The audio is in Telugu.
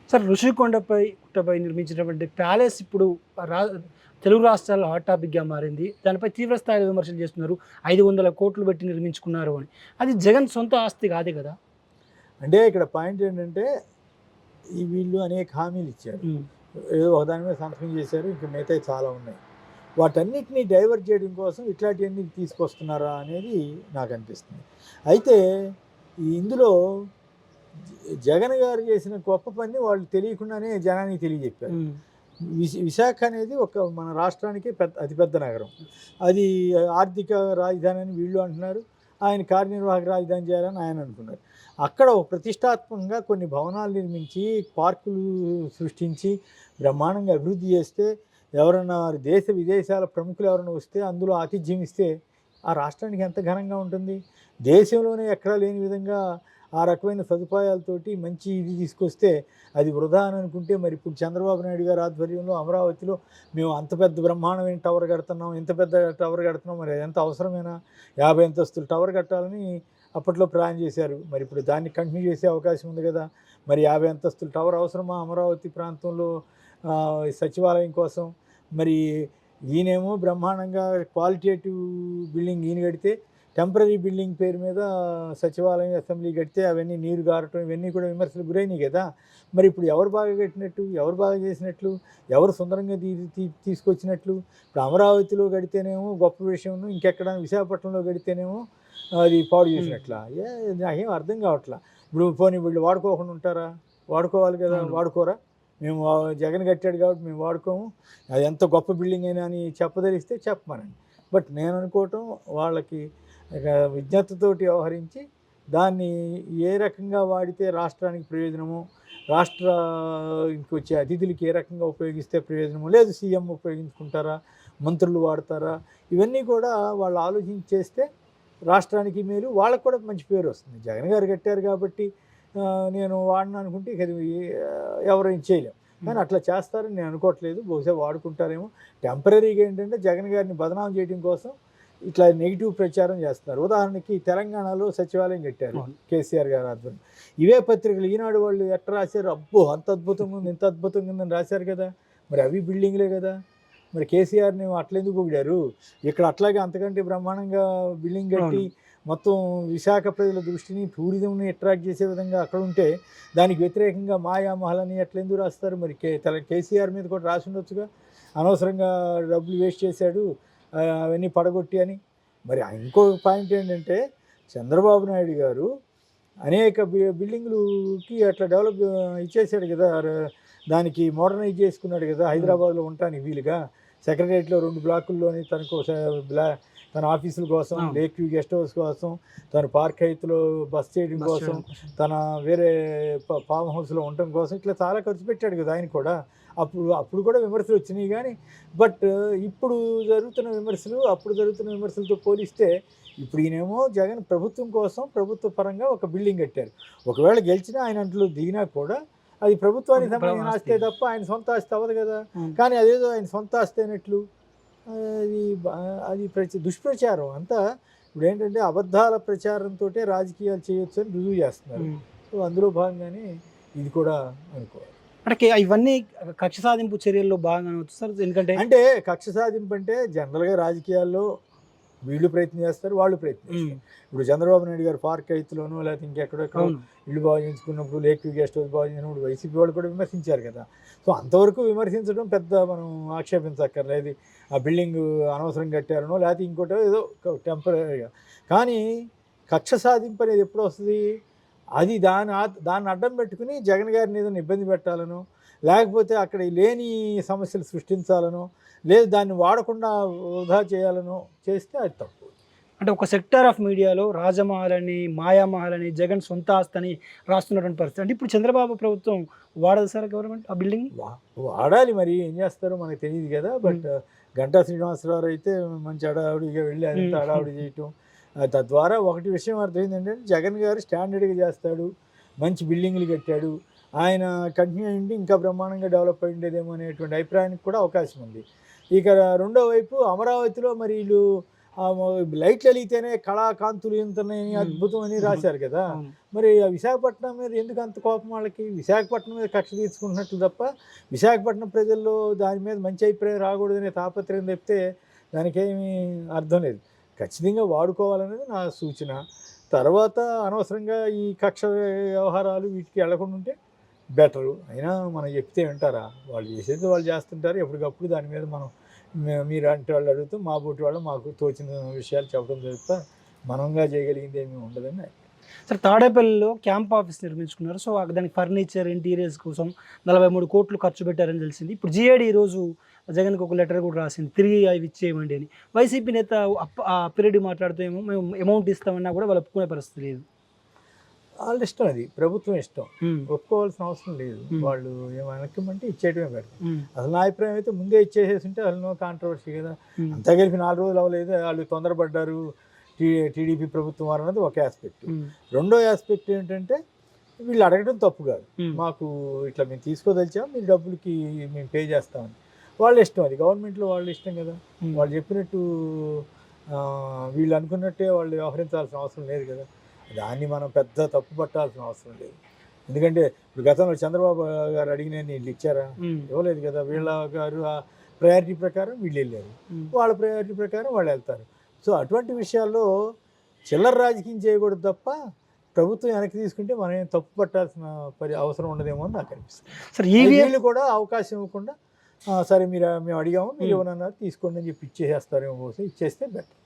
సార్ ఋషికొండపై గుట్టపై నిర్మించినటువంటి ప్యాలెస్ ఇప్పుడు రా తెలుగు రాష్ట్రాల్లో హాట్ టాపిక్గా మారింది. దానిపై తీవ్ర స్థాయిలో విమర్శలు చేస్తున్నారు. 500 కోట్లు పెట్టి నిర్మించుకున్నారు అని. అది జగన్ సొంత ఆస్తి కాదే కదా! అంటే ఇక్కడ పాయింట్ ఏంటంటే, వీళ్ళు అనేక హామీలు ఇచ్చారు. హ్మ్. ఏదో ఒకదాని మీద సంతకం చేశారు. ఇంక మిగతాయి చాలా ఉన్నాయి. వాటన్నిటిని డైవర్ట్ చేయడం కోసం ఇట్లాంటివన్నీ తీసుకొస్తున్నారా అనేది నాకు అనిపిస్తుంది. అయితే ఇందులో జగన్ గారు చేసిన గొప్ప పని వాళ్ళు తెలియకుండానే జనానికి తెలియజెప్పారు. హ్మ్. విశాఖ అనేది మన రాష్ట్రానికి అతిపెద్ద నగరం. అది ఆర్థిక రాజధాని అని వీళ్ళు అంటున్నారు. ఆయన కార్యనిర్వాహక రాజధాని చేయాలని ఆయన అనుకున్నారు. అక్కడ ఒక ప్రతిష్టాత్మకంగా కొన్ని భవనాలు నిర్మించి, పార్కులు సృష్టించి, బ్రహ్మాండంగా అభివృద్ధి చేస్తే, ఎవరన్నా దేశ విదేశాల ప్రముఖులు ఎవరైనా వస్తే అందులో ఆతిథ్యం ఇస్తే ఆ రాష్ట్రానికి ఎంత ఘనంగా ఉంటుంది. దేశంలోనే ఎక్కడా లేని విధంగా ఆ రకమైన సదుపాయాలతోటి మంచి ఇది తీసుకొస్తే అది వృధా అని అనుకుంటే, మరి ఇప్పుడు చంద్రబాబు నాయుడు గారి ఆధ్వర్యంలో అమరావతిలో మేము అంత పెద్ద బ్రహ్మాండమైన టవర్ కడుతున్నాం, ఇంత పెద్ద టవర్ కడుతున్నాం, మరి ఎంత అవసరమేనా? 50 అంతస్తుల టవర్ కట్టాలని అప్పట్లో ప్లాన్ చేశారు. మరి ఇప్పుడు దాన్ని కంటిన్యూ చేసే అవకాశం ఉంది కదా. మరి 50 అంతస్తుల టవర్ అవసరమా అమరావతి ప్రాంతంలో సచివాలయం కోసం? మరి ఈయనేమో బ్రహ్మాండంగా క్వాలిటేటివ్ బిల్డింగ్ ఈయన కడితే, టెంపరరీ బిల్డింగ్ పేరు మీద సచివాలయం, అసెంబ్లీ కడితే అవన్నీ నీరు గారటం, ఇవన్నీ కూడా విమర్శలు గురైనాయి కదా. మరి ఇప్పుడు ఎవరు బాగా కట్టినట్టు, ఎవరు బాగా చేసినట్లు, ఎవరు సుందరంగా తీసుకొచ్చినట్లు? ఇప్పుడు అమరావతిలో కడితేనేమో గొప్ప విషయం, ఇంకెక్కడ విశాఖపట్నంలో కడితేనేమో అది పాడు చేసినట్లా? నాకేం అర్థం కావట్లా. ఇప్పుడు పోనీ వీళ్ళు వాడుకోకుండా ఉంటారా? వాడుకోవాలి కదా. వాడుకోరా? మేము జగన్ కట్టాడు కాబట్టి మేము వాడుకోము, అది ఎంత గొప్ప బిల్డింగ్ అయినా అని చెప్పదలిస్తే చెప్పమనండి. బట్ నేను అనుకోవటం, వాళ్ళకి విజ్ఞతతోటి వ్యవహరించి దాన్ని ఏ రకంగా వాడితే రాష్ట్రానికి ప్రయోజనము, రాష్ట్రానికి వచ్చే అతిథులకి ఏ రకంగా ఉపయోగిస్తే ప్రయోజనము, లేదు సీఎం ఉపయోగించుకుంటారా, మంత్రులు వాడతారా, ఇవన్నీ కూడా వాళ్ళు ఆలోచించి చేస్తే రాష్ట్రానికి మేలు, వాళ్ళకు కూడా మంచి పేరు వస్తుంది. జగన్ గారు కట్టారు కాబట్టి నేను వాడిన అనుకుంటే ఇక ఎవరైనా చేయలేము. కానీ అట్లా చేస్తారని నేను అనుకోవట్లేదు. బహుశా వాడుకుంటారేమో. టెంపరీగా ఏంటంటే జగన్ గారిని బదనాం చేయడం కోసం ఇట్లా నెగిటివ్ ప్రచారం చేస్తున్నారు. ఉదాహరణకి తెలంగాణలో సచివాలయం కట్టారు కేసీఆర్ గారు ఆధ్వర్యంలో. ఇవే పత్రికలు ఈనాడు వాళ్ళు ఎట్లా రాశారు, అబ్బో అంత అద్భుతంగా ఉంది, ఇంత అద్భుతంగా ఉందని రాశారు కదా. మరి అవి బిల్డింగ్లే కదా. మరి కేసీఆర్ని అట్లెందుకు పొగిడారు? ఇక్కడ అట్లాగే అంతకంటే బ్రహ్మాండంగా బిల్డింగ్ కట్టి మొత్తం విశాఖ ప్రజల దృష్టిని, టూరిజంని అట్రాక్ట్ చేసే విధంగా అక్కడ ఉంటే, దానికి వ్యతిరేకంగా మాయామహలని ఎట్లెందుకు రాస్తారు? మరి కేసీఆర్ మీద కూడా రాసి ఉండొచ్చుగా, అనవసరంగా డబ్బులు వేస్ట్ చేశాడు అవన్నీ పడగొట్టి అని. మరి ఇంకో పాయింట్ ఏంటంటే, చంద్రబాబు నాయుడు గారు అనేక బిల్డింగ్లుకి అట్లా డెవలప్ ఇచ్చేసాడు కదా, దానికి మోడర్నైజ్ చేసుకున్నాడు కదా హైదరాబాద్లో ఉండటానికి వీలుగా. సెక్రటరియట్లో 2 బ్లాకుల్లోని తన ఆఫీసుల కోసం, లేక్ వ్యూ గెస్ట్ హౌస్ కోసం, తన పార్క్ హైత్లో బస్ చేయడం కోసం, తన వేరే ఫామ్ హౌస్లో ఉండటం కోసం ఇట్లా చాలా ఖర్చు పెట్టాడు కదా ఆయన కూడా. అప్పుడు కూడా విమర్శలు వచ్చినాయి. కానీ బట్ ఇప్పుడు జరుగుతున్న విమర్శలు అప్పుడు జరుగుతున్న విమర్శలతో పోలిస్తే ఇప్పుడు ఈయనేమో జగన్ ప్రభుత్వం కోసం ప్రభుత్వ పరంగా ఒక బిల్డింగ్ కట్టారు. ఒకవేళ గెలిచినా ఆయన అంట్లో దిగినా కూడా అది ప్రభుత్వానికి సంబంధించిన ఆస్తే తప్ప ఆయన సొంత ఆస్తి అవ్వదు కదా. కానీ అదేదో ఆయన సొంత ఆస్తి అయినట్లు అది దుష్ప్రచారం అంతా. ఇప్పుడు ఏంటంటే అబద్ధాల ప్రచారంతో రాజకీయాలు చేయొచ్చు అని రుజువు చేస్తున్నారు. సో అందులో భాగంగానే ఇది కూడా అనుకోవాలి. అంటే ఇవన్నీ కక్ష సాధింపు చర్యల్లో భాగంగా అనవచ్చు సార్. ఎందుకంటే అంటే కక్ష సాధింపు అంటే జనరల్గా రాజకీయాల్లో వీళ్ళు ప్రయత్నం చేస్తారు, వాళ్ళు ప్రయత్నం చేస్తారు. ఇప్పుడు చంద్రబాబు నాయుడు గారు పార్క్ హైత్లోనో లేకపోతే ఇంకెక్కడెక్కడో ఇల్లు బాగు చేయించుకున్నప్పుడు, లేక్ వ్యూ గెస్ట్ హౌస్ బాగు చేసినప్పుడు వైసీపీ వాళ్ళు కూడా విమర్శించారు కదా. సో అంతవరకు విమర్శించడం పెద్ద మనం ఆక్షేపించక్కర్లేదు. ఆ బిల్డింగ్ అనవసరం కట్టారనో లేకపోతే ఇంకోటో ఏదో టెంపరీగా. కానీ కక్ష సాధింపు అనేది ఎప్పుడు వస్తుంది? అది దాన్ని అడ్డం పెట్టుకుని జగన్ గారిని ఏదైనా ఇబ్బంది పెట్టాలనో, లేకపోతే అక్కడ లేని సమస్యలు సృష్టించాలనో, లేదు దాన్ని వాడకుండా వృధా చేయాలనో చేస్తే అది తప్పు. అంటే ఒక సెక్టార్ ఆఫ్ మీడియాలో రాజమహల్ మాయామహల్ జగన్ సొంత ఆస్తని రాస్తున్నటువంటి పరిస్థితి. అంటే ఇప్పుడు చంద్రబాబు ప్రభుత్వం వాడదు సార్ గవర్నమెంట్ ఆ బిల్డింగ్? వాడాలి, మరి ఏం చేస్తారో మనకు తెలియదు కదా. బట్ గంటా శ్రీనివాసరావు అయితే మంచి హడావుడిగా వెళ్ళి అదంతా హడావుడి చేయటం, తద్వారా ఒకటి విషయం అర్థమైంది ఏంటంటే జగన్ గారు స్టాండర్డ్గా చేస్తాడు, మంచి బిల్డింగ్లు కట్టాడు, ఆయన కంటిన్యూ అయ్యింది ఇంకా బ్రహ్మాండంగా డెవలప్ అయ్యిండేదేమో అనేటువంటి అభిప్రాయానికి కూడా అవకాశం ఉంది. ఇక రెండో వైపు అమరావతిలో మరి వీళ్ళు లైట్లు వెలిగితేనే కళాకాంతులు ఎంతున్నాయని అద్భుతం అని రాశారు కదా. అవును. మరి ఆ విశాఖపట్నం మీద ఎందుకు అంత కోపం వాళ్ళకి? విశాఖపట్నం మీద కక్ష తీర్చుకుంటున్నట్లు తప్ప విశాఖపట్నం ప్రజల్లో దాని మీద మంచి అభిప్రాయం రాకూడదనే తాపత్రయం తప్పితే దానికేమీ అర్థం లేదు. ఖచ్చితంగా వాడుకోవాలనేది నా సూచన. తర్వాత అనవసరంగా ఈ కక్ష వ్యవహారాలు వీటికి వెళ్లకుండా ఉంటే బెటరు. అయినా మనం చెప్తే వింటారా? వాళ్ళు చేసేది వాళ్ళు చేస్తుంటారు. ఎప్పటికప్పుడు దాని మీద మనం మీలాంటి వాళ్ళు అడుగుతూ మా బోటి వాళ్ళు మాకు తోచిన విషయాలు చెప్పడం తప్ప మనంగా చేయగలిగింది ఏమీ ఉండదని. సార్ తాడేపల్లిలో క్యాంప్ ఆఫీస్ నిర్మించుకున్నారు. సో దానికి ఫర్నిచర్, ఇంటీరియర్స్ కోసం 43 కోట్లు ఖర్చు పెట్టారని తెలిసింది. ఇప్పుడు జీఏడీ ఈరోజు జగన్కి ఒక లెటర్ కూడా రాసింది, తిరిగి అవి ఇచ్చేయమండి అని. వైసీపీ నేత ఆ పీరియడ్ మాట్లాడుతూ ఏమో మేము అమౌంట్ ఇస్తామన్నా కూడా వాళ్ళు ఒప్పుకునే పరిస్థితి లేదు. వాళ్ళ ఇష్టం, అది ప్రభుత్వం ఇష్టం, ఒప్పుకోవాల్సిన అవసరం లేదు. వాళ్ళు ఏమనకమంటే ఇచ్చేయటమే పెడతారు. అసలు నా అభిప్రాయం అయితే ముందే ఇచ్చేసేసి ఉంటే అసలు నో కాంట్రవర్సీ కదా. అంతా కలిపి 4 రోజులు అవ్వలేదు, వాళ్ళు తొందరపడ్డారు టీడీపీ ప్రభుత్వం వారు అన్నది ఒక ఆస్పెక్ట్. రెండో ఆస్పెక్ట్ ఏంటంటే వీళ్ళు అడగడం తప్పు కాదు. మాకు ఇట్లా మేము తీసుకోదలిచాం, మీ డబ్బులకి మేము పే చేస్తామని. వాళ్ళ ఇష్టం, అది గవర్నమెంట్లో వాళ్ళ ఇష్టం కదా. వాళ్ళు చెప్పినట్టు వీళ్ళు అనుకున్నట్టే వాళ్ళు వ్యవహరించాల్సిన అవసరం లేదు కదా. దాన్ని మనం పెద్ద తప్పు పట్టాల్సిన అవసరం లేదు. ఎందుకంటే ఇప్పుడు గతంలో చంద్రబాబు గారు అడిగిన వీళ్ళు ఇచ్చారా? ఇవ్వలేదు కదా. వీళ్ళ గారు ఆ ప్రయారిటీ ప్రకారం వీళ్ళు వెళ్ళారు, వాళ్ళ ప్రయారిటీ ప్రకారం వాళ్ళు వెళ్తారు. సో అటువంటి విషయాల్లో చిల్లర రాజకీయం చేయకూడదు తప్ప ప్రభుత్వం వెనక్కి తీసుకుంటే మనం ఏం తప్పు పట్టాల్సిన అవసరం ఉండదేమో అని నాకు అనిపిస్తుంది. సార్ వీళ్ళు కూడా అవకాశం ఇవ్వకుండా సరే మేము అడిగాము, మీరు ఏమన్నా తీసుకోండి అని చెప్పి ఇచ్చేసేస్తారేమో, ఇచ్చేస్తే బెటర్.